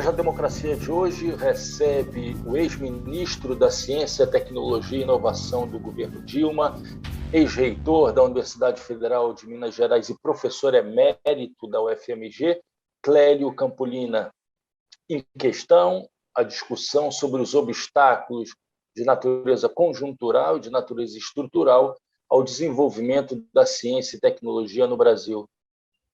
Trilhas da Democracia de hoje recebe o ex-ministro da Ciência, Tecnologia e Inovação do governo Dilma, ex-reitor da Universidade Federal de Minas Gerais e professor emérito da UFMG, Clélio Campolina. Em questão, a discussão sobre os obstáculos de natureza conjuntural e de natureza estrutural ao desenvolvimento da ciência e tecnologia no Brasil.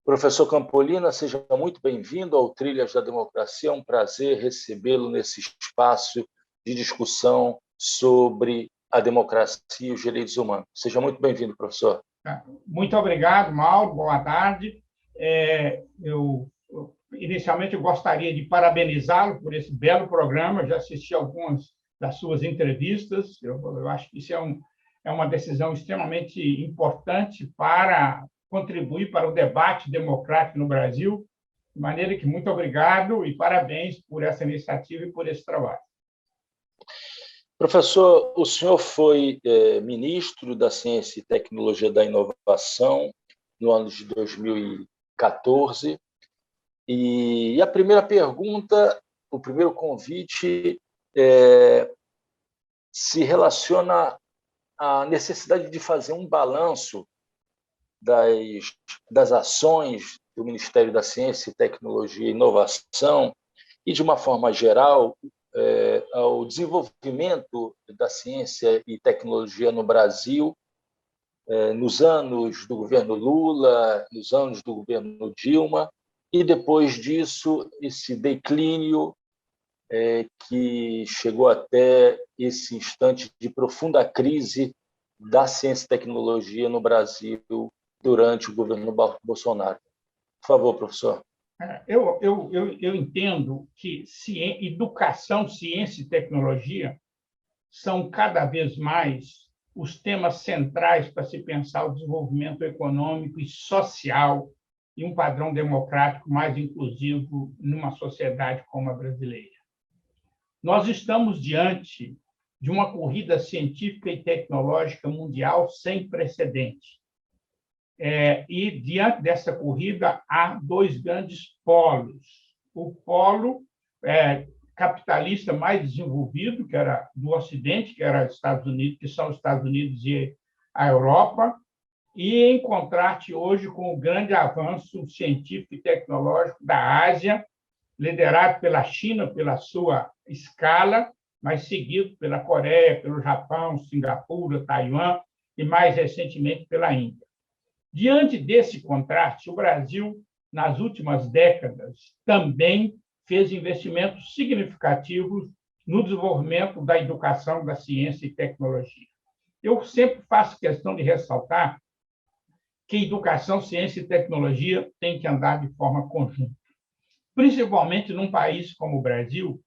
Professor Campolina, seja muito bem-vindo ao Trilhas da Democracia. É um prazer recebê-lo nesse espaço de discussão sobre a democracia e os direitos humanos. Seja muito bem-vindo, professor. Muito obrigado, Mauro. Boa tarde. Inicialmente, eu gostaria de parabenizá-lo por esse belo programa. Já assisti algumas das suas entrevistas. Eu acho que isso é uma decisão extremamente importante para contribuir para o debate democrático no Brasil, de maneira que muito obrigado e parabéns por essa iniciativa e por esse trabalho. Professor, o senhor foi ministro da Ciência e Tecnologia da Inovação no ano de 2014, e a primeira pergunta, o primeiro convite se relaciona à necessidade de fazer um balanço das ações do Ministério da Ciência, Tecnologia e Inovação e, de uma forma geral, ao desenvolvimento da ciência e tecnologia no Brasil nos anos do governo Lula, nos anos do governo Dilma, e, depois disso, esse declínio que chegou até esse instante de profunda crise da ciência e tecnologia no Brasil durante o governo Bolsonaro. Por favor, professor. Eu entendo que educação, ciência e tecnologia são cada vez mais os temas centrais para se pensar o desenvolvimento econômico e social e um padrão democrático mais inclusivo numa sociedade como a brasileira. Nós estamos diante de uma corrida científica e tecnológica mundial sem precedente. E, diante dessa corrida, há dois grandes polos. O polo capitalista mais desenvolvido, que era do Ocidente, que era Estados Unidos, que são os Estados Unidos e a Europa, e em contraste hoje com o grande avanço científico e tecnológico da Ásia, liderado pela China, pela sua escala, mas seguido pela Coreia, pelo Japão, Singapura, Taiwan e, mais recentemente, pela Índia. Diante desse contraste, o Brasil, nas últimas décadas, também fez investimentos significativos no desenvolvimento da educação, da ciência e tecnologia. Eu sempre faço questão de ressaltar que educação, ciência e tecnologia têm que andar de forma conjunta, principalmente num país como o Brasil,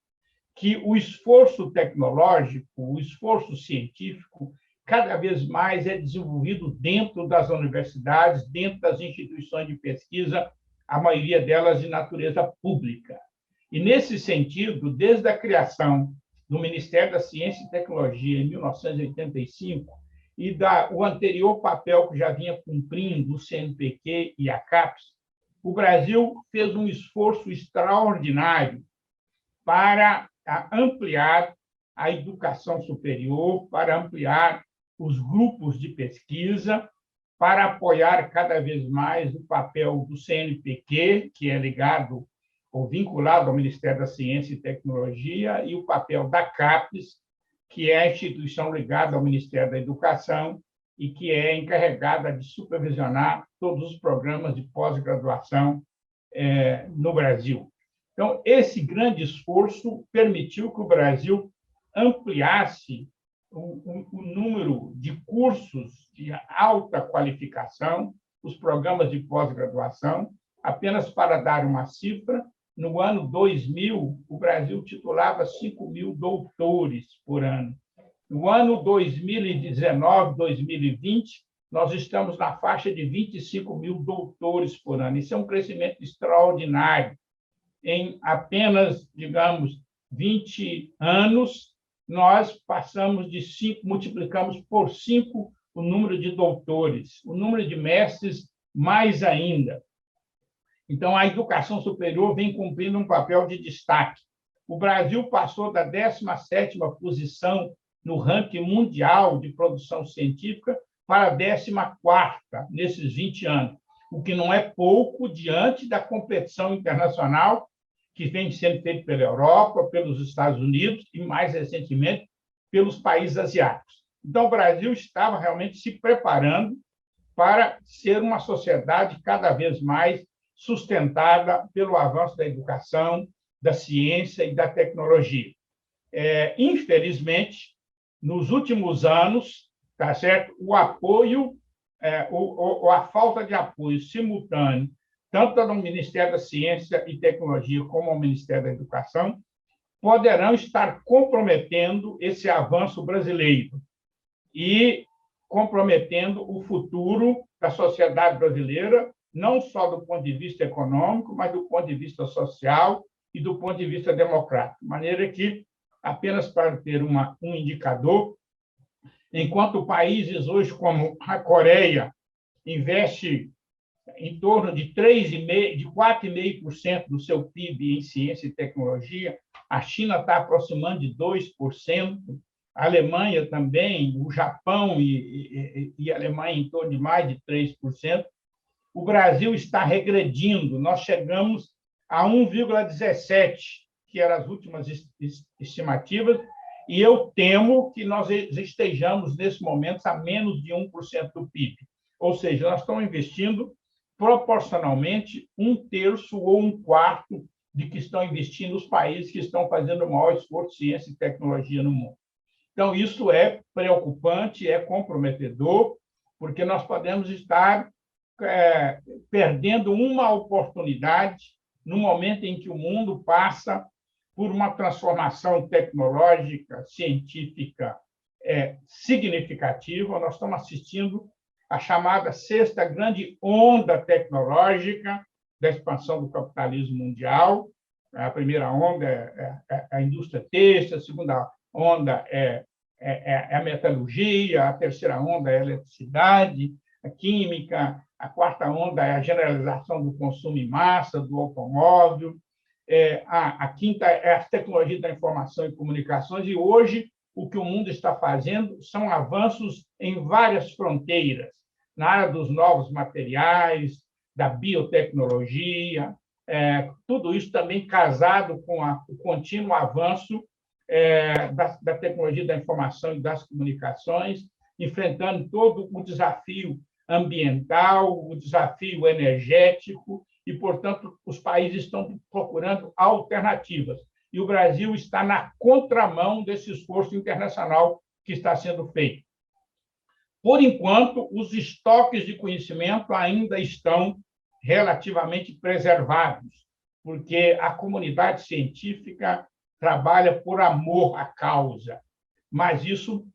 que o esforço tecnológico, o esforço científico, cada vez mais é desenvolvido dentro das universidades, dentro das instituições de pesquisa, a maioria delas de natureza pública. E, nesse sentido, desde a criação do Ministério da Ciência e Tecnologia, em 1985, e o anterior papel que já vinha cumprindo o CNPq e a CAPES, o Brasil fez um esforço extraordinário para ampliar a educação superior, para ampliar os grupos de pesquisa, para apoiar cada vez mais o papel do CNPq, que é ligado ou vinculado ao Ministério da Ciência e Tecnologia, e o papel da CAPES, que é a instituição ligada ao Ministério da Educação e que é encarregada de supervisionar todos os programas de pós-graduação no Brasil. Então, esse grande esforço permitiu que o Brasil ampliasse o número de cursos de alta qualificação, os programas de pós-graduação. Apenas para dar uma cifra, no ano 2000, o Brasil titulava 5.000 doutores por ano. No ano 2019, 2020, nós estamos na faixa de 25.000 doutores por ano. Isso é um crescimento extraordinário. Em apenas, digamos, 20 anos, nós multiplicamos por 5 o número de doutores, o número de mestres mais ainda. Então, a educação superior vem cumprindo um papel de destaque. O Brasil passou da 17ª posição no ranking mundial de produção científica para a 14ª nesses 20 anos, o que não é pouco diante da competição internacional que vem sendo feita pela Europa, pelos Estados Unidos e, mais recentemente, pelos países asiáticos. Então, o Brasil estava realmente se preparando para ser uma sociedade cada vez mais sustentada pelo avanço da educação, da ciência e da tecnologia. Infelizmente, nos últimos anos, tá certo? O apoio, a falta de apoio simultâneo, tanto do Ministério da Ciência e Tecnologia como ao Ministério da Educação, poderão estar comprometendo esse avanço brasileiro e comprometendo o futuro da sociedade brasileira, não só do ponto de vista econômico, mas do ponto de vista social e do ponto de vista democrático. De maneira que, apenas para ter um indicador, enquanto países hoje como a Coreia investe em torno de 4,5% do seu PIB em ciência e tecnologia, a China está aproximando de 2%, a Alemanha também, o Japão e a Alemanha em torno de mais de 3%. O Brasil está regredindo, nós chegamos a 1,17%, que eram as últimas estimativas, e eu temo que nós estejamos, nesse momento, a menos de 1% do PIB. Ou seja, nós estamos investindo proporcionalmente 1/3 ou 1/4 de que estão investindo os países que estão fazendo o maior esforço de ciência e tecnologia no mundo. Então, isso é preocupante, é comprometedor, porque nós podemos estar perdendo uma oportunidade no momento em que o mundo passa por uma transformação tecnológica, científica significativa. Nós estamos assistindo a chamada sexta grande onda tecnológica da expansão do capitalismo mundial. A primeira onda é a indústria têxtil, a segunda onda é a metalurgia, a terceira onda é a eletricidade, a química, a quarta onda é a generalização do consumo em massa, do automóvel, a quinta é as tecnologias da informação e comunicações, e hoje o que o mundo está fazendo são avanços em várias fronteiras, na área dos novos materiais, da biotecnologia, tudo isso também casado com o contínuo avanço da tecnologia da informação e das comunicações, enfrentando todo o desafio ambiental, o desafio energético, e, portanto, os países estão procurando alternativas. E o Brasil está na contramão desse esforço internacional que está sendo feito. Por enquanto, os estoques de conhecimento ainda estão relativamente preservados, porque a comunidade científica trabalha por amor à causa, mas isso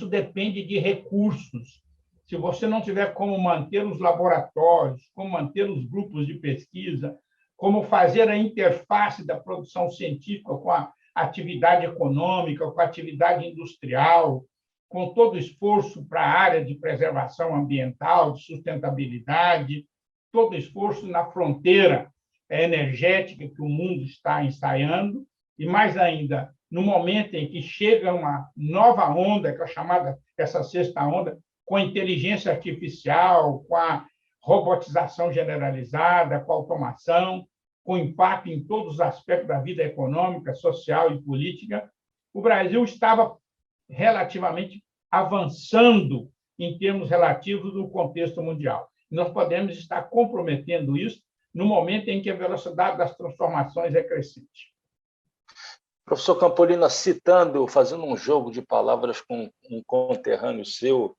depende de recursos. Se você não tiver como manter os laboratórios, como manter os grupos de pesquisa, como fazer a interface da produção científica com a atividade econômica, com a atividade industrial, com todo o esforço para a área de preservação ambiental, de sustentabilidade, todo o esforço na fronteira energética que o mundo está ensaiando, e mais ainda, no momento em que chega uma nova onda, que é chamada essa sexta onda, com a inteligência artificial, com a robotização generalizada, com a automação, com impacto em todos os aspectos da vida econômica, social e política, o Brasil estava relativamente avançando em termos relativos no contexto mundial. Nós podemos estar comprometendo isso no momento em que a velocidade das transformações é crescente. Professor Campolino, fazendo um jogo de palavras com um conterrâneo seu,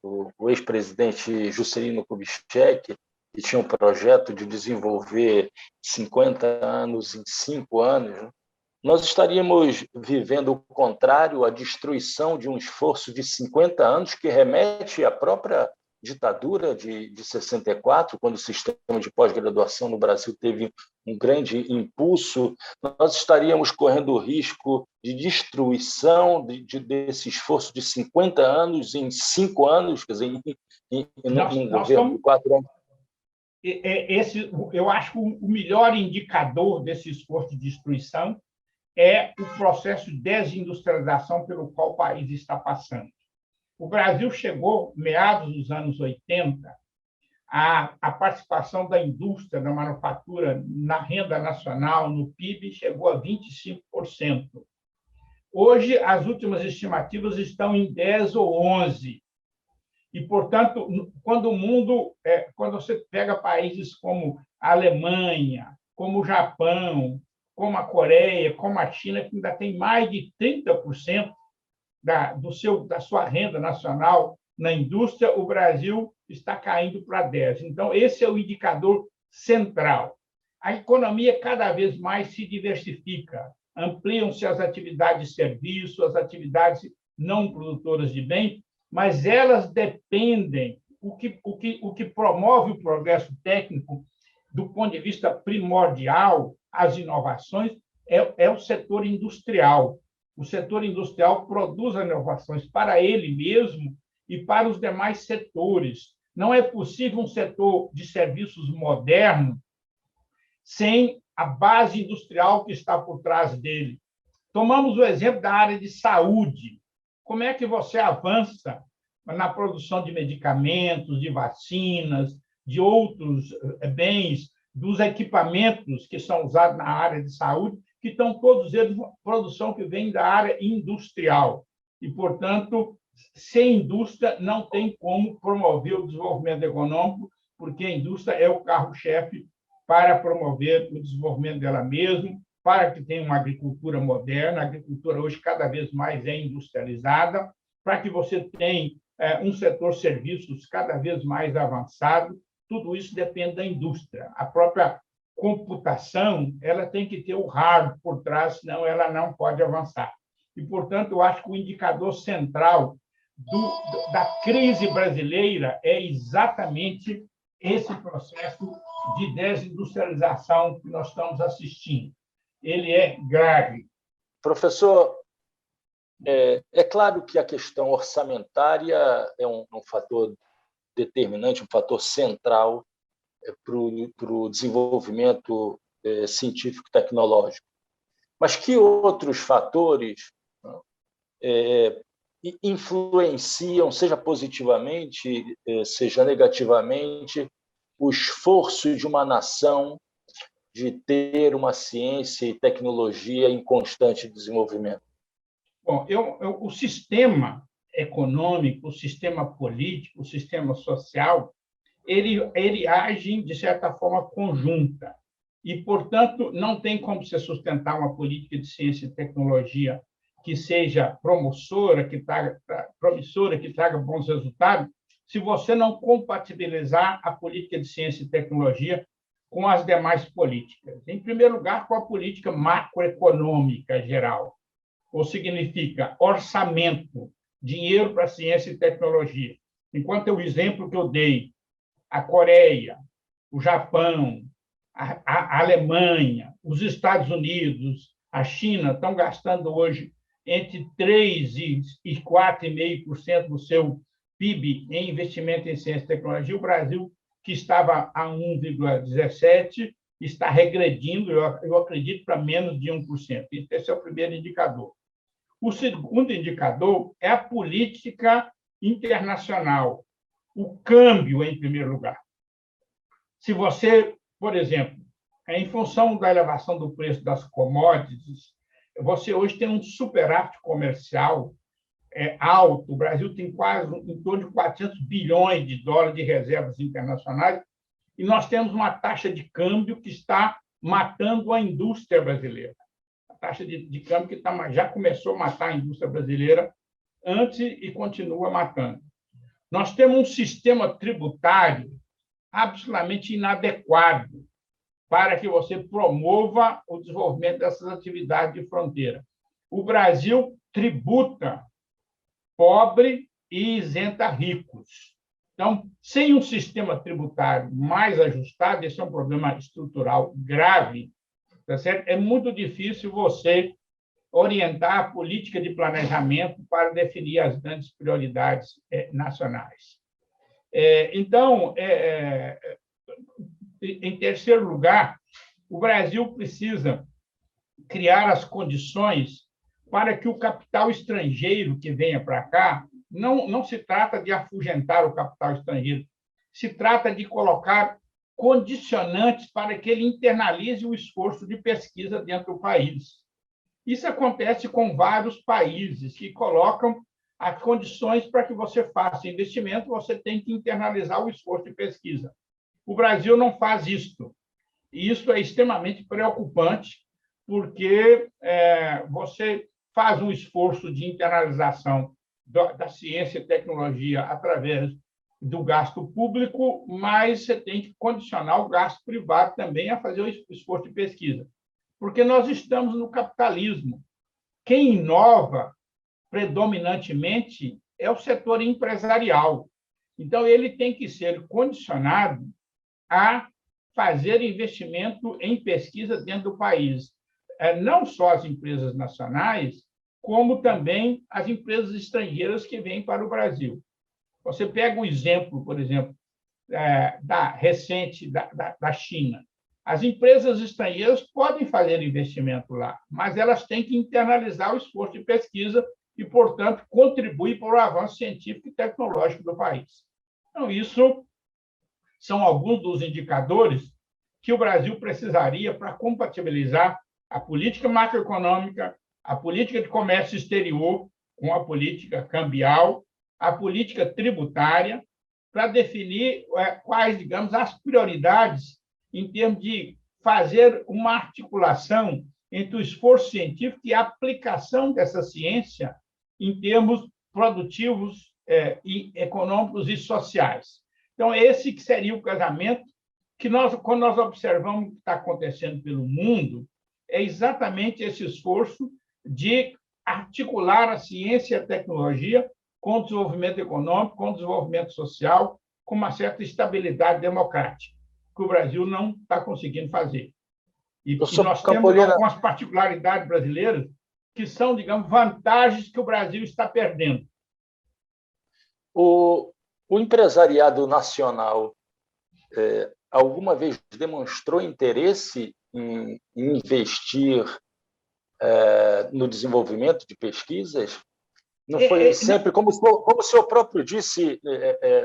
o ex-presidente Juscelino Kubitschek, que tinha um projeto de desenvolver 50 anos em 5 anos, né? Nós estaríamos vivendo o contrário, a destruição de um esforço de 50 anos que remete à própria ditadura de 64, quando o sistema de pós-graduação no Brasil teve um grande impulso. Nós estaríamos correndo o risco de destruição desse esforço de 50 anos em 5 anos, quer dizer, num governo de 4 anos. eu acho que o melhor indicador desse esforço de destruição é o processo de desindustrialização pelo qual o país está passando. O Brasil chegou, meados dos anos 80, a participação da indústria, da manufatura na renda nacional, no PIB, chegou a 25%. Hoje, as últimas estimativas estão em 10 ou 11. E, portanto, quando você pega países como a Alemanha, como o Japão, como a Coreia, como a China, que ainda tem mais de 30% da sua renda nacional na indústria, o Brasil está caindo para 10%. Então, esse é o indicador central. A economia cada vez mais se diversifica, ampliam-se as atividades de serviço, as atividades não produtoras de bem, mas elas dependem, o que promove o progresso técnico, do ponto de vista primordial, as inovações, é o setor industrial. O setor industrial produz as inovações para ele mesmo e para os demais setores. Não é possível um setor de serviços moderno sem a base industrial que está por trás dele. Tomamos o exemplo da área de saúde. Como é que você avança na produção de medicamentos, de vacinas, de outros bens, dos equipamentos que são usados na área de saúde, que estão todos eles produção que vem da área industrial. E, portanto, sem indústria não tem como promover o desenvolvimento econômico, porque a indústria é o carro-chefe para promover o desenvolvimento dela mesma, para que tenha uma agricultura moderna. A agricultura hoje cada vez mais é industrializada, para que você tenha um setor serviços cada vez mais avançado. Tudo isso depende da indústria. A própria computação ela tem que ter o hard por trás, senão ela não pode avançar. E, portanto, eu acho que o indicador central da crise brasileira é exatamente esse processo de desindustrialização que nós estamos assistindo. Ele é grave. Professor, é claro que a questão orçamentária é um fator determinante, um fator central para o desenvolvimento científico e tecnológico. Mas que outros fatores influenciam, seja positivamente, seja negativamente, o esforço de uma nação de ter uma ciência e tecnologia em constante desenvolvimento? Bom, o sistema econômico, o sistema político, o sistema social, ele age, de certa forma, conjunta. E, portanto, não tem como se sustentar uma política de ciência e tecnologia que seja promissora, que traga bons resultados, se você não compatibilizar a política de ciência e tecnologia com as demais políticas. Em primeiro lugar, com a política macroeconômica geral, ou significa orçamento, dinheiro para ciência e tecnologia. Enquanto o exemplo que eu dei, a Coreia, o Japão, a Alemanha, os Estados Unidos, a China estão gastando hoje entre 3% e 4,5% do seu PIB em investimento em ciência e tecnologia. O Brasil, que estava a 1,17%, está regredindo, eu acredito, para menos de 1%. Esse é o primeiro indicador. O segundo indicador é a política internacional, o câmbio, em primeiro lugar. Se você, por exemplo, em função da elevação do preço das commodities, você hoje tem um superávit comercial alto. O Brasil tem quase em torno de 400 bilhões de dólares de reservas internacionais e nós temos uma taxa de câmbio que está matando a indústria brasileira. A taxa de câmbio que já começou a matar a indústria brasileira antes e continua matando. Nós temos um sistema tributário absolutamente inadequado para que você promova o desenvolvimento dessas atividades de fronteira. O Brasil tributa pobre e isenta ricos. Então, sem um sistema tributário mais ajustado, esse é um problema estrutural grave, tá certo? É muito difícil você orientar a política de planejamento para definir as grandes prioridades nacionais. Então, em terceiro lugar, o Brasil precisa criar as condições para que o capital estrangeiro que venha para cá, não se trata de afugentar o capital estrangeiro, se trata de colocar condicionantes para que ele internalize o esforço de pesquisa dentro do país. Isso acontece com vários países que colocam as condições para que você faça investimento, você tem que internalizar o esforço de pesquisa. O Brasil não faz isso. E isso é extremamente preocupante, porque você faz um esforço de internalização da ciência e tecnologia através do gasto público, mas você tem que condicionar o gasto privado também a fazer o esforço de pesquisa, porque nós estamos no capitalismo. Quem inova predominantemente é o setor empresarial. Então, ele tem que ser condicionado a fazer investimento em pesquisa dentro do país. Não só as empresas nacionais, como também as empresas estrangeiras que vêm para o Brasil. Você pega o exemplo, por exemplo, recente da China. As empresas estrangeiras podem fazer investimento lá, mas elas têm que internalizar o esforço de pesquisa e, portanto, contribuir para o avanço científico e tecnológico do país. Então, isso são alguns dos indicadores que o Brasil precisaria para compatibilizar a política macroeconômica, a política de comércio exterior com a política cambial, a política tributária, para definir quais, digamos, as prioridades em termos de fazer uma articulação entre o esforço científico e a aplicação dessa ciência em termos produtivos e econômicos e sociais. Então, esse que seria o casamento que quando nós observamos o que está acontecendo pelo mundo, é exatamente esse esforço de articular a ciência e a tecnologia com o desenvolvimento econômico, com o desenvolvimento social, com uma certa estabilidade democrática, que o Brasil não está conseguindo fazer. E nós temos algumas particularidades brasileiras que são, digamos, vantagens que o Brasil está perdendo. O empresariado nacional alguma vez demonstrou interesse em investir no desenvolvimento de pesquisas? Não foi sempre, como o senhor próprio disse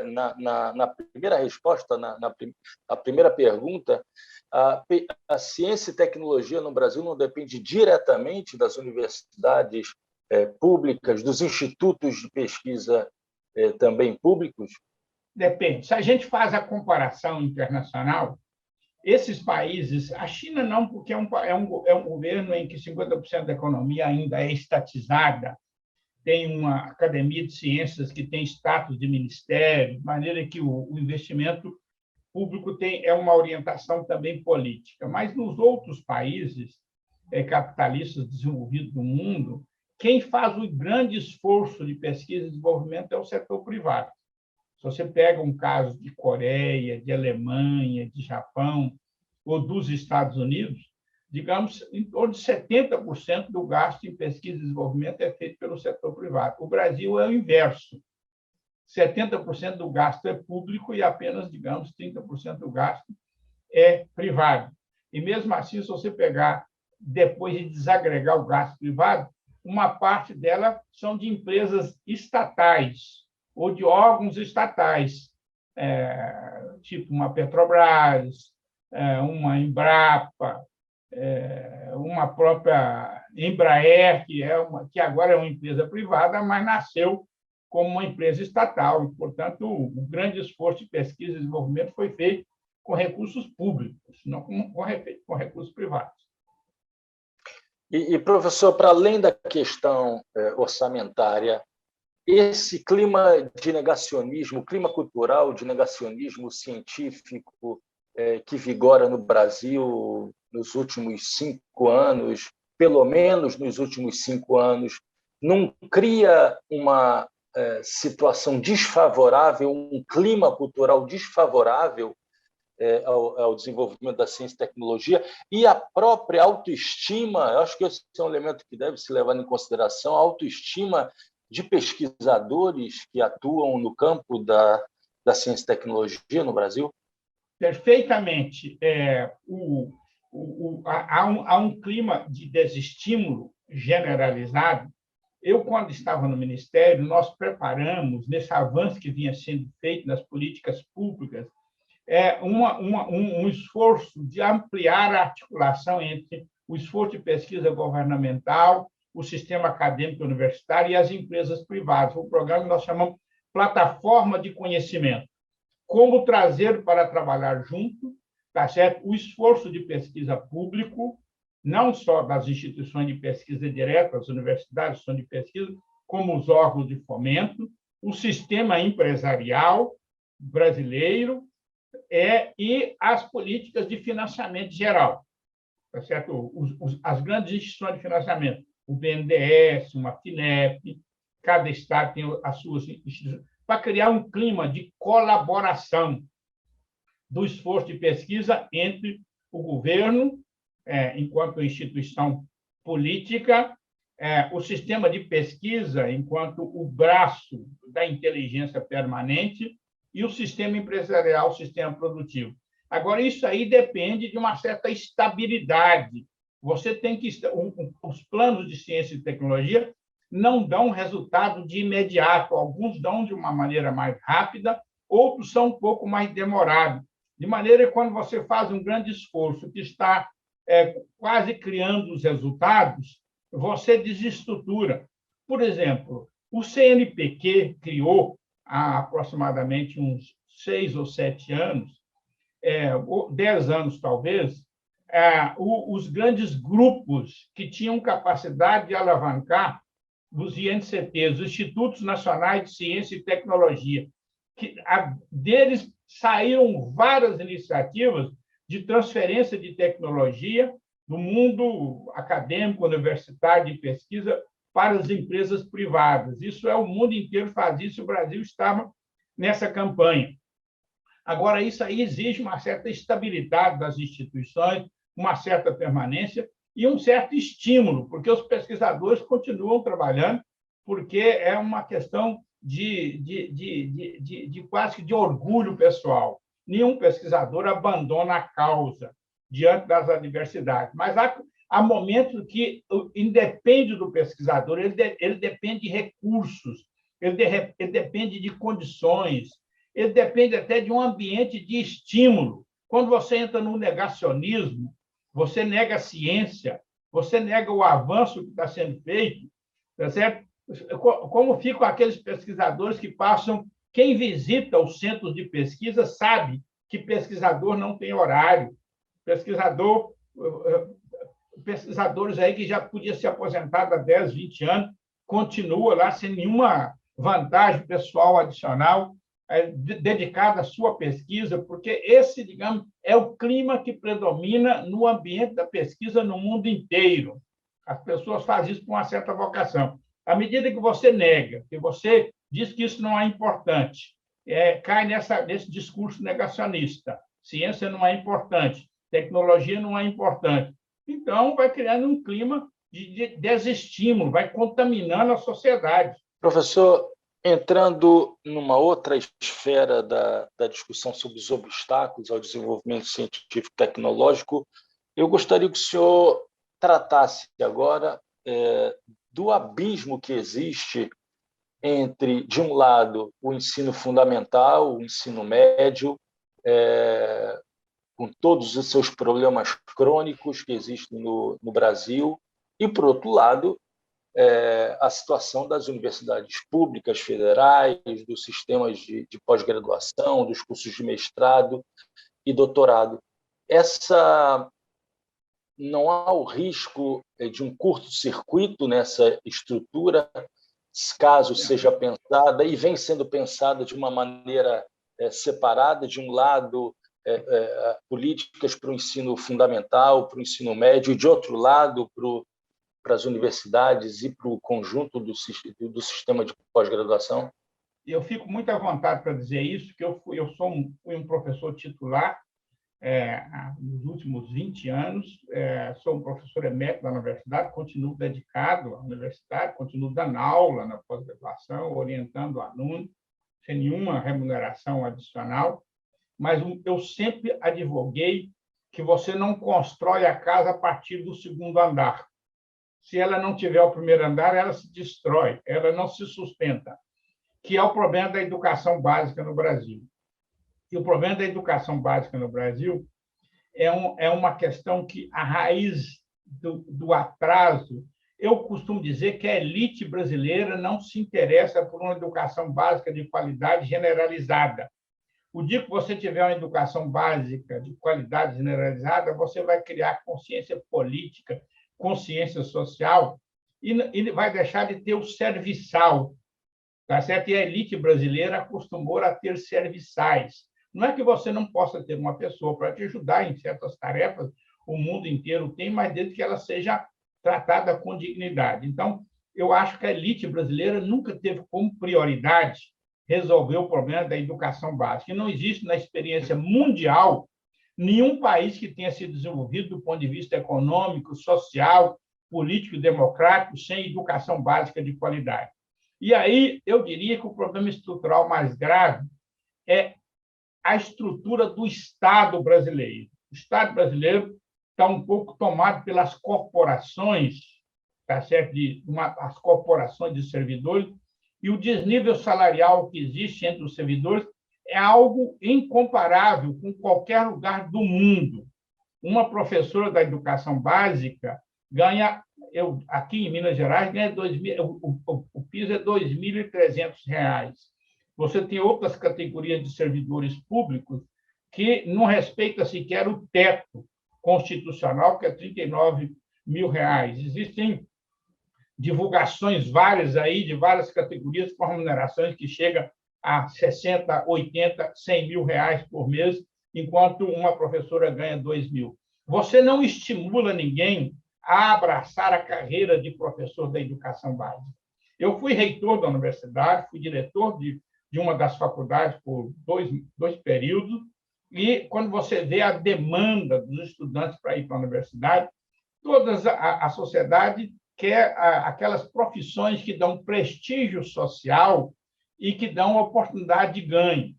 na primeira resposta, na primeira pergunta, a ciência e tecnologia no Brasil não depende diretamente das universidades públicas, dos institutos de pesquisa também públicos? Depende. Se a gente faz a comparação internacional, esses países, a China não, porque é um governo em que 50% da economia ainda é estatizada, tem uma academia de ciências que tem status de ministério, de maneira que o investimento público é uma orientação também política. Mas nos outros países capitalistas desenvolvidos do mundo, quem faz o grande esforço de pesquisa e desenvolvimento é o setor privado. Se você pega um caso de Coreia, de Alemanha, de Japão ou dos Estados Unidos, digamos, em torno de 70% do gasto em pesquisa e desenvolvimento é feito pelo setor privado. O Brasil é o inverso. 70% do gasto é público e apenas, digamos, 30% do gasto é privado. E, mesmo assim, se você pegar, depois de desagregar o gasto privado, uma parte dela são de empresas estatais ou de órgãos estatais, tipo uma Petrobras, uma Embrapa, uma própria Embraer, que agora é uma empresa privada, mas nasceu como uma empresa estatal. E, portanto, o grande esforço de pesquisa e desenvolvimento foi feito com recursos públicos, não com recursos privados. E professor, para além da questão orçamentária, esse clima de negacionismo, clima cultural de negacionismo científico que vigora no Brasil nos últimos 5 anos, pelo menos nos últimos 5 anos, não cria uma situação desfavorável, um clima cultural desfavorável ao desenvolvimento da ciência e tecnologia e a própria autoestima? Eu acho que esse é um elemento que deve se levar em consideração, a autoestima de pesquisadores que atuam no campo da ciência e tecnologia no Brasil? perfeitamente. Há um clima de desestímulo generalizado. Eu, quando estava no Ministério, nós preparamos, nesse avanço que vinha sendo feito nas políticas públicas, um esforço de ampliar a articulação entre o esforço de pesquisa governamental, o sistema acadêmico universitário e as empresas privadas. O programa que nós chamamos Plataforma de Conhecimento. Como trazer para trabalhar junto, tá certo? O esforço de pesquisa público, não só das instituições de pesquisa direta, as universidades, instituições de pesquisa, como os órgãos de fomento, o sistema empresarial brasileiro e as políticas de financiamento geral, tá certo? As grandes instituições de financiamento, o BNDES, uma FINEP, cada estado tem as suas instituições, para criar um clima de colaboração do esforço de pesquisa entre o governo, enquanto instituição política, o sistema de pesquisa, enquanto o braço da inteligência permanente, e o sistema empresarial, o sistema produtivo. Agora, isso aí depende de uma certa estabilidade. Você tem que... Os planos de ciência e tecnologia não dão resultado de imediato. Alguns dão de uma maneira mais rápida, outros são um pouco mais demorados. De maneira que, quando você faz um grande esforço que está quase criando os resultados, você desestrutura. Por exemplo, o CNPq criou, há aproximadamente uns 6 ou 7 anos, 10 anos talvez, os grandes grupos que tinham capacidade de alavancar os INCTs, os Institutos Nacionais de Ciência e Tecnologia, que deles saíram várias iniciativas de transferência de tecnologia do mundo acadêmico, universitário, de pesquisa, para as empresas privadas. Isso o mundo inteiro faz isso, o Brasil estava nessa campanha. Agora, isso aí exige uma certa estabilidade das instituições, uma certa permanência e um certo estímulo, porque os pesquisadores continuam trabalhando, porque é uma questão de quase que de orgulho pessoal. Nenhum pesquisador abandona a causa diante das adversidades, mas há momentos que independe do pesquisador, ele depende de recursos, ele depende de condições, ele depende até de um ambiente de estímulo. Quando você entra no negacionismo, você nega a ciência, você nega o avanço que está sendo feito, tá certo? Como ficam aqueles pesquisadores que passam... Quem visita os centros de pesquisa sabe que pesquisador não tem horário. Pesquisadores aí que já podia se aposentar há 10, 20 anos, continua lá sem nenhuma vantagem pessoal adicional, dedicada à sua pesquisa, porque esse, digamos, é o clima que predomina no ambiente da pesquisa no mundo inteiro. As pessoas fazem isso com uma certa vocação. À medida que você nega, que você diz que isso não é importante, cai nesse discurso negacionista. Ciência não é importante, tecnologia não é importante. Então, vai criando um clima de desestímulo, vai contaminando a sociedade. Professor, entrando numa outra esfera da discussão sobre os obstáculos ao desenvolvimento científico e tecnológico, eu gostaria que o senhor tratasse agora do abismo que existe entre, de um lado, o ensino fundamental, o ensino médio, com todos os seus problemas crônicos que existem no Brasil, e, por outro lado, a situação das universidades públicas federais, dos sistemas de pós-graduação, dos cursos de mestrado e doutorado. Não há o risco de um curto-circuito nessa estrutura, caso seja pensada, e vem sendo pensada de uma maneira separada, de um lado, políticas para o ensino fundamental, para o ensino médio, e, de outro lado, para as universidades e para o conjunto do sistema de pós-graduação? Eu fico muito à vontade para dizer isso, que eu fui um professor titular nos últimos 20 anos, sou um professor emérito da universidade, continuo dedicado à universidade, continuo dando aula na pós-graduação, orientando alunos, sem nenhuma remuneração adicional. mas eu sempre advoguei que você não constrói a casa a partir do segundo andar. Se ela não tiver o primeiro andar, ela se destrói, ela não se sustenta, que é o problema da educação básica no Brasil. E o problema da educação básica no Brasil é uma questão que a raiz do atraso, eu costumo dizer que a elite brasileira não se interessa por uma educação básica de qualidade generalizada. O dia que você tiver uma educação básica de qualidade generalizada, você vai criar consciência política, consciência social, e vai deixar de ter o serviçal, tá certo? E a elite brasileira acostumou a ter serviçais. Não é que você não possa ter uma pessoa para te ajudar em certas tarefas, o mundo inteiro tem, mas desde que ela seja tratada com dignidade. Então, eu acho que a elite brasileira nunca teve como prioridade resolver o problema da educação básica. E não existe na experiência mundial nenhum país que tenha se desenvolvido do ponto de vista econômico, social, político e democrático sem educação básica de qualidade. E aí eu diria que o problema estrutural mais grave é a estrutura do Estado brasileiro. O Estado brasileiro está um pouco tomado pelas corporações, tá certo? As corporações de servidores, e o desnível salarial que existe entre os servidores é algo incomparável com qualquer lugar do mundo. Uma professora da educação básica ganha, aqui em Minas Gerais, ganha o piso é R$ 2.300. Você tem outras categorias de servidores públicos que não respeitam sequer o teto constitucional, que é R$ 39.000. Existem divulgações várias aí de várias categorias com remunerações que chegam a 60, 80, 100 mil reais por mês, enquanto uma professora ganha 2.000. Você não estimula ninguém a abraçar a carreira de professor da educação básica. Eu fui reitor da universidade, fui diretor de uma das faculdades por dois períodos, e quando você vê a demanda dos estudantes para ir para a universidade, toda a sociedade quer aquelas profissões que dão prestígio social e que dão oportunidade de ganho.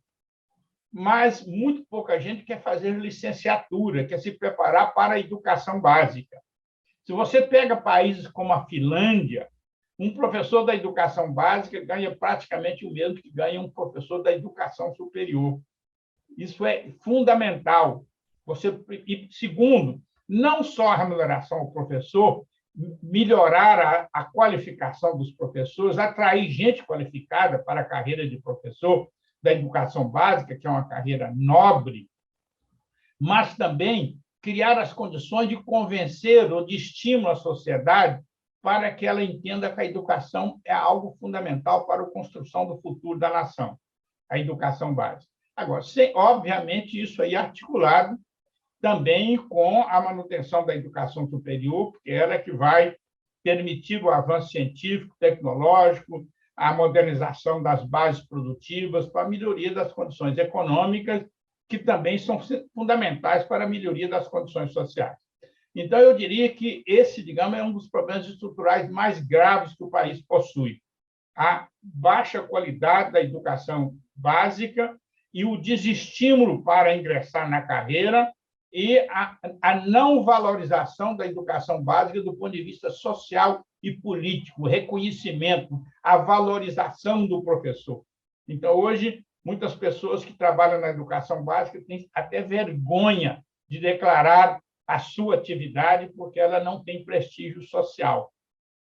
Mas muito pouca gente quer fazer licenciatura, quer se preparar para a educação básica. Se você pega países como a Finlândia, um professor da educação básica ganha praticamente o mesmo que ganha um professor da educação superior. Isso é fundamental. E, segundo, não só a remuneração ao professor, melhorar a qualificação dos professores, atrair gente qualificada para a carreira de professor da educação básica, que é uma carreira nobre, mas também criar as condições de convencer ou de estímulo à sociedade para que ela entenda que a educação é algo fundamental para a construção do futuro da nação, a educação básica. Agora, obviamente, isso aí articulado também com a manutenção da educação superior, porque ela é que vai permitir o avanço científico, tecnológico, a modernização das bases produtivas para a melhoria das condições econômicas, que também são fundamentais para a melhoria das condições sociais. Então, eu diria que esse, digamos, é um dos problemas estruturais mais graves que o país possui. A baixa qualidade da educação básica e o desestímulo para ingressar na carreira e a não valorização da educação básica do ponto de vista social e político, o reconhecimento, a valorização do professor. Então, hoje, muitas pessoas que trabalham na educação básica têm até vergonha de declarar a sua atividade porque ela não tem prestígio social,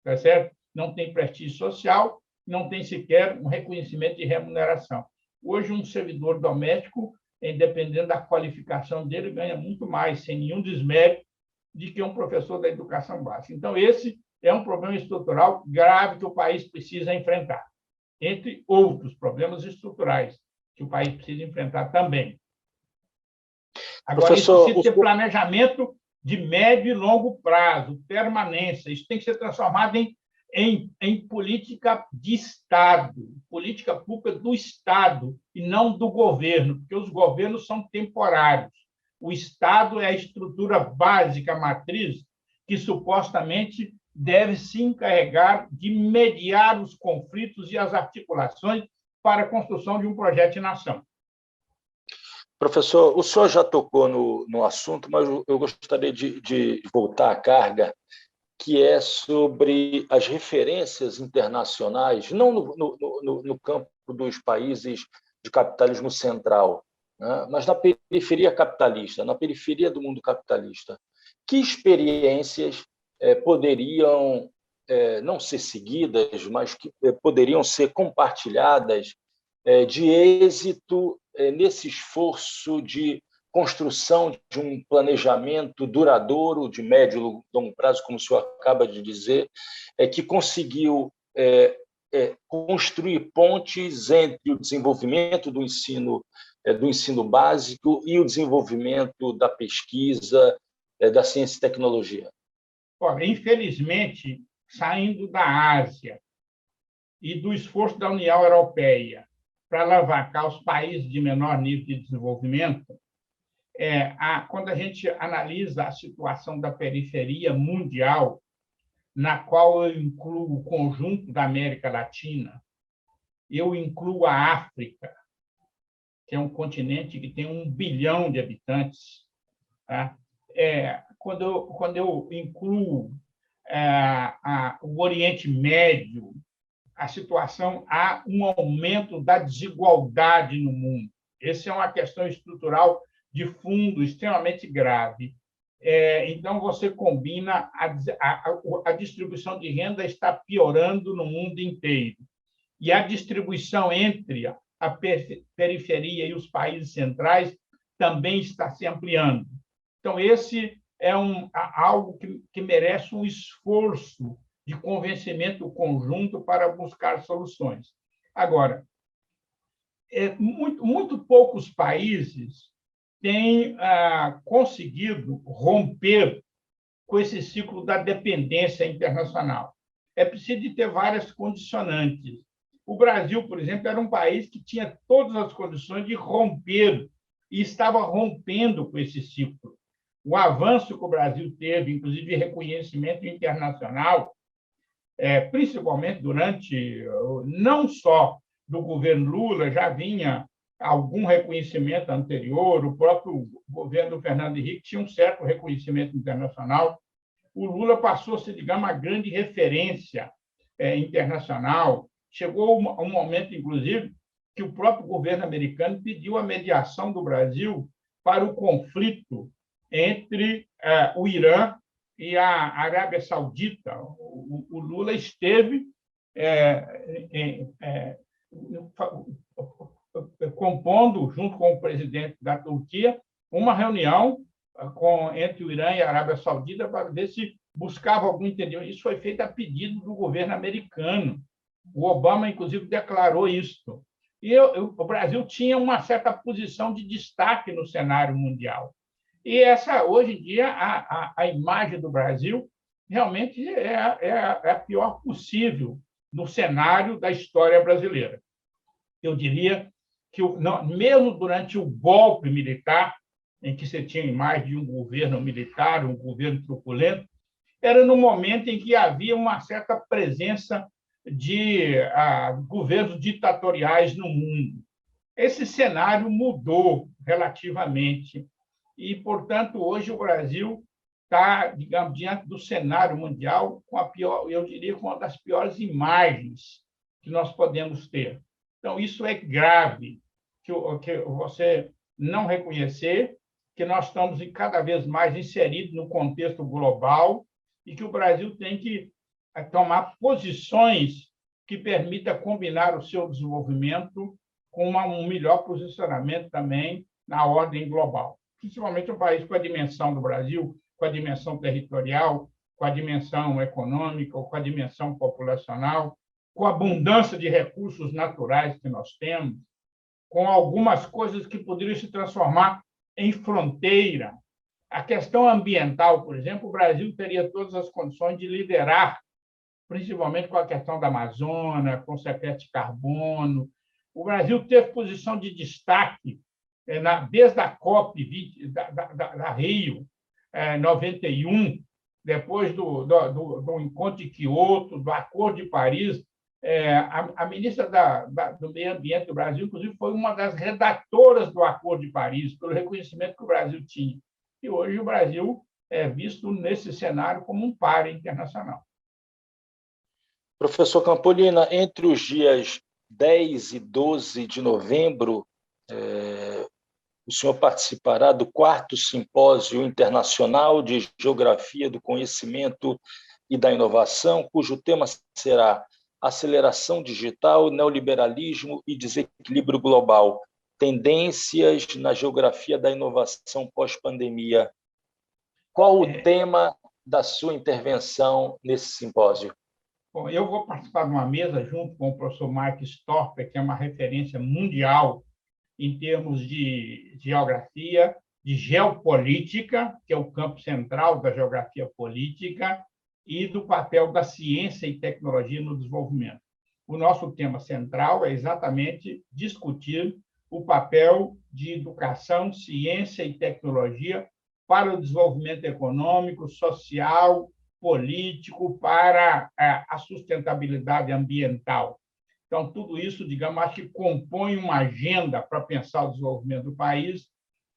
tá certo? Não tem prestígio social, não tem sequer um reconhecimento de remuneração. Hoje, um servidor doméstico, dependendo da qualificação dele, ganha muito mais, sem nenhum desmérito, de que um professor da educação básica. Então, esse é um problema estrutural grave que o país precisa enfrentar, entre outros problemas estruturais que o país precisa enfrentar também. Agora, isso precisa ter planejamento de médio e longo prazo, permanência. Isso tem que ser transformado em política de Estado, política pública do Estado, e não do governo, porque os governos são temporários. O Estado é a estrutura básica, a matriz, que supostamente deve se encarregar de mediar os conflitos e as articulações para a construção de um projeto de nação. Professor, o senhor já tocou no assunto, mas eu gostaria de voltar à carga, que é sobre as referências internacionais, não no campo dos países de capitalismo central, né, mas na periferia capitalista, na periferia do mundo capitalista. Que experiências poderiam não ser seguidas, mas que poderiam ser compartilhadas de êxito nesse esforço de construção de um planejamento duradouro, de médio e longo prazo, como o senhor acaba de dizer, que conseguiu construir pontes entre o desenvolvimento do ensino básico e o desenvolvimento da pesquisa, da ciência e tecnologia? Olha, infelizmente, saindo da Ásia e do esforço da União Europeia para alavancar os países de menor nível de desenvolvimento, quando a gente analisa a situação da periferia mundial, na qual eu incluo o conjunto da América Latina, eu incluo a África, que é um continente que tem 1 bilhão de habitantes, tá? Quando eu incluo o Oriente Médio, a situação, há um aumento da desigualdade no mundo. Essa é uma questão estrutural de fundo extremamente grave. Então, você combina a distribuição de renda está piorando no mundo inteiro, e a distribuição entre a periferia e os países centrais também está se ampliando. Então, esse é algo que merece um esforço de convencimento conjunto para buscar soluções. Agora, muito poucos países têm conseguido romper com esse ciclo da dependência internacional. É preciso ter várias condicionantes. O Brasil, por exemplo, era um país que tinha todas as condições de romper e estava rompendo com esse ciclo. O avanço que o Brasil teve, inclusive de reconhecimento internacional, principalmente durante, não só do governo Lula, já vinha algum reconhecimento anterior, o próprio governo do Fernando Henrique tinha um certo reconhecimento internacional. O Lula passou a ser, digamos, uma grande referência internacional. Chegou um momento, inclusive, que o próprio governo americano pediu a mediação do Brasil para o conflito entre o Irã e a Arábia Saudita. O Lula esteve compondo, junto com o presidente da Turquia, uma reunião entre o Irã e a Arábia Saudita para ver se buscava algum entendimento. Isso foi feito a pedido do governo americano. O Obama, inclusive, declarou isso. E o Brasil tinha uma certa posição de destaque no cenário mundial. E hoje em dia, a imagem do Brasil realmente é a pior possível no cenário da história brasileira. Eu diria que, mesmo durante o golpe militar, em que você tinha mais de um governo militar, um governo truculento, era no momento em que havia uma certa presença de governos ditatoriais no mundo. Esse cenário mudou relativamente e, portanto, hoje o Brasil está, digamos, diante do cenário mundial com a pior, eu diria, com uma das piores imagens que nós podemos ter. Então, isso é grave, que você não reconhecer que nós estamos cada vez mais inseridos no contexto global e que o Brasil tem que tomar posições que permitam combinar o seu desenvolvimento com um melhor posicionamento também na ordem global. Principalmente um país com a dimensão do Brasil, com a dimensão territorial, com a dimensão econômica, com a dimensão populacional, com a abundância de recursos naturais que nós temos, com algumas coisas que poderiam se transformar em fronteira. A questão ambiental, por exemplo, o Brasil teria todas as condições de liderar, principalmente com a questão da Amazônia, com o sequestro de carbono. O Brasil teve posição de destaque desde a COP da Rio 91, depois do encontro de Quioto, do Acordo de Paris. A ministra do Meio Ambiente do Brasil, inclusive, foi uma das redatoras do Acordo de Paris, pelo reconhecimento que o Brasil tinha. E hoje o Brasil é visto nesse cenário como um par internacional. Professor Campolina, entre os dias 10 e 12 de novembro, o senhor participará do 4º Simpósio Internacional de Geografia do Conhecimento e da Inovação, cujo tema será Aceleração Digital, Neoliberalismo e Desequilíbrio Global, Tendências na Geografia da Inovação pós-pandemia. Qual o tema da sua intervenção nesse simpósio? Bom, eu vou participar de uma mesa junto com o professor Mark Storper, que é uma referência mundial em termos de geografia, de geopolítica, que é o campo central da geografia política, e do papel da ciência e tecnologia no desenvolvimento. O nosso tema central é exatamente discutir o papel de educação, ciência e tecnologia para o desenvolvimento econômico, social, político, para a sustentabilidade ambiental. Então, tudo isso, digamos, acho que compõe uma agenda para pensar o desenvolvimento do país,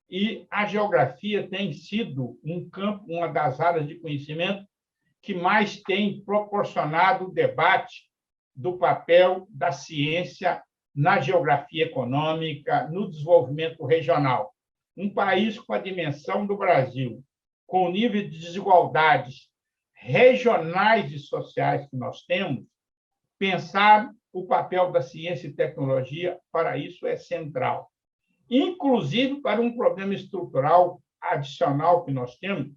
e a geografia tem sido um campo, uma das áreas de conhecimento que mais tem proporcionado o debate do papel da ciência na geografia econômica, no desenvolvimento regional. Um país com a dimensão do Brasil, com o nível de desigualdades regionais e sociais que nós temos, pensar o papel da ciência e tecnologia para isso é central. Inclusive para um problema estrutural adicional que nós temos,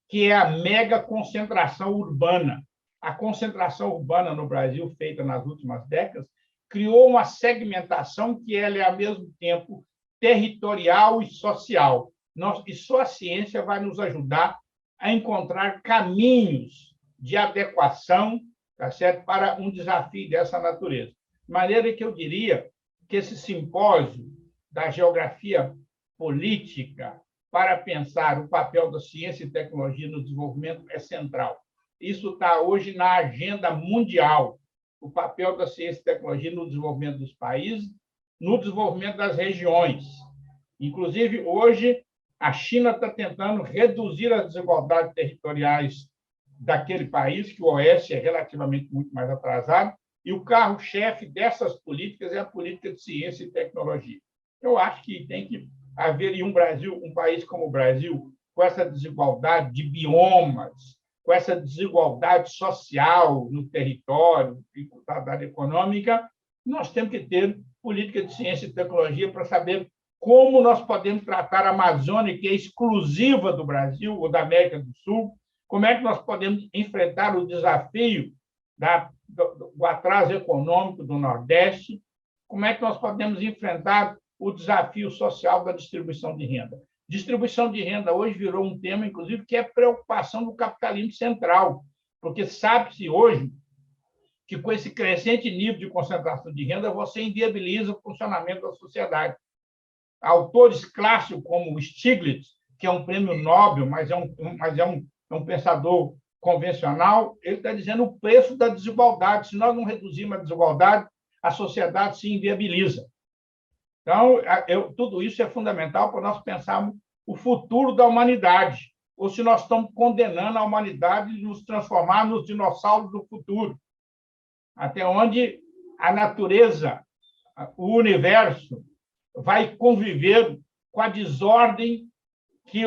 que é a mega concentração urbana. A concentração urbana no Brasil, feita nas últimas décadas, criou uma segmentação que ela é, ao mesmo tempo, territorial e social. E só a ciência vai nos ajudar a encontrar caminhos de adequação, tá certo, para um desafio dessa natureza. De maneira que eu diria que esse simpósio da geografia política para pensar o papel da ciência e tecnologia no desenvolvimento é central. Isso está hoje na agenda mundial, o papel da ciência e tecnologia no desenvolvimento dos países, no desenvolvimento das regiões. Inclusive, hoje, a China está tentando reduzir as desigualdades territoriais daquele país, que o oeste é relativamente muito mais atrasado, e o carro-chefe dessas políticas é a política de ciência e tecnologia. Eu acho que tem que haver em um país como o Brasil, com essa desigualdade de biomas, com essa desigualdade social no território, dificuldade econômica, nós temos que ter política de ciência e tecnologia para saber como nós podemos tratar a Amazônia, que é exclusiva do Brasil ou da América do Sul, como é que nós podemos enfrentar o desafio do atraso econômico do Nordeste, como é que nós podemos enfrentar o desafio social da distribuição de renda. Distribuição de renda hoje virou um tema, inclusive, que é preocupação do capitalismo central, porque sabe-se hoje que, com esse crescente nível de concentração de renda, você inviabiliza o funcionamento da sociedade. Autores clássicos como Stiglitz, que é um prêmio Nobel, mas é um pensador convencional, ele está dizendo o preço da desigualdade. Se nós não reduzirmos a desigualdade, a sociedade se inviabiliza. Então, tudo isso é fundamental para nós pensarmos o futuro da humanidade, ou se nós estamos condenando a humanidade a nos transformar nos dinossauros do futuro, até onde a natureza, o universo, vai conviver com a desordem que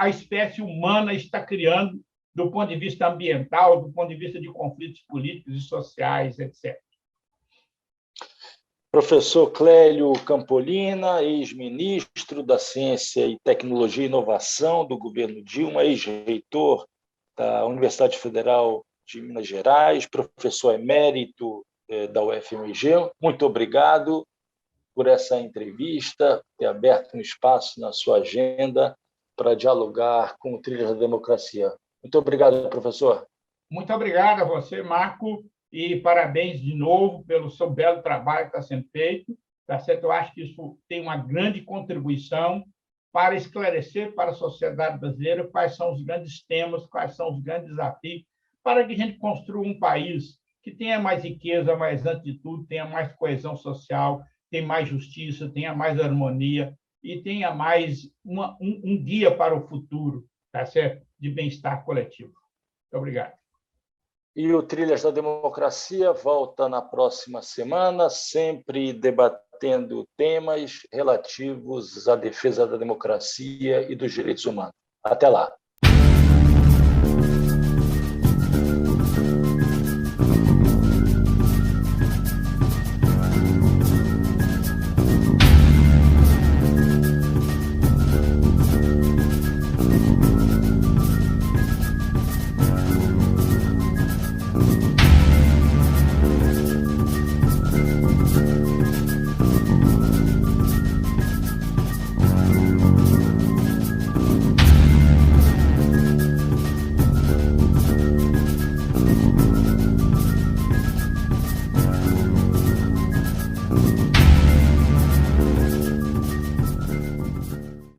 a espécie humana está criando do ponto de vista ambiental, do ponto de vista de conflitos políticos e sociais, etc. Professor Clélio Campolina, ex-ministro da Ciência e Tecnologia e Inovação do governo Dilma, ex-reitor da Universidade Federal de Minas Gerais, professor emérito da UFMG, muito obrigado por essa entrevista, ter aberto um espaço na sua agenda para dialogar com o Trilhas da Democracia. Muito obrigado, professor. Muito obrigado a você, Marco, e parabéns de novo pelo seu belo trabalho que está sendo feito. Tá certo? Eu acho que isso tem uma grande contribuição para esclarecer para a sociedade brasileira quais são os grandes temas, quais são os grandes desafios, para que a gente construa um país que tenha mais riqueza, mas, antes de tudo, tenha mais coesão social, tenha mais justiça, tenha mais harmonia e tenha mais um guia para o futuro, tá certo? De bem-estar coletivo. Muito obrigado. E o Trilhas da Democracia volta na próxima semana, sempre debatendo temas relativos à defesa da democracia e dos direitos humanos. Até lá.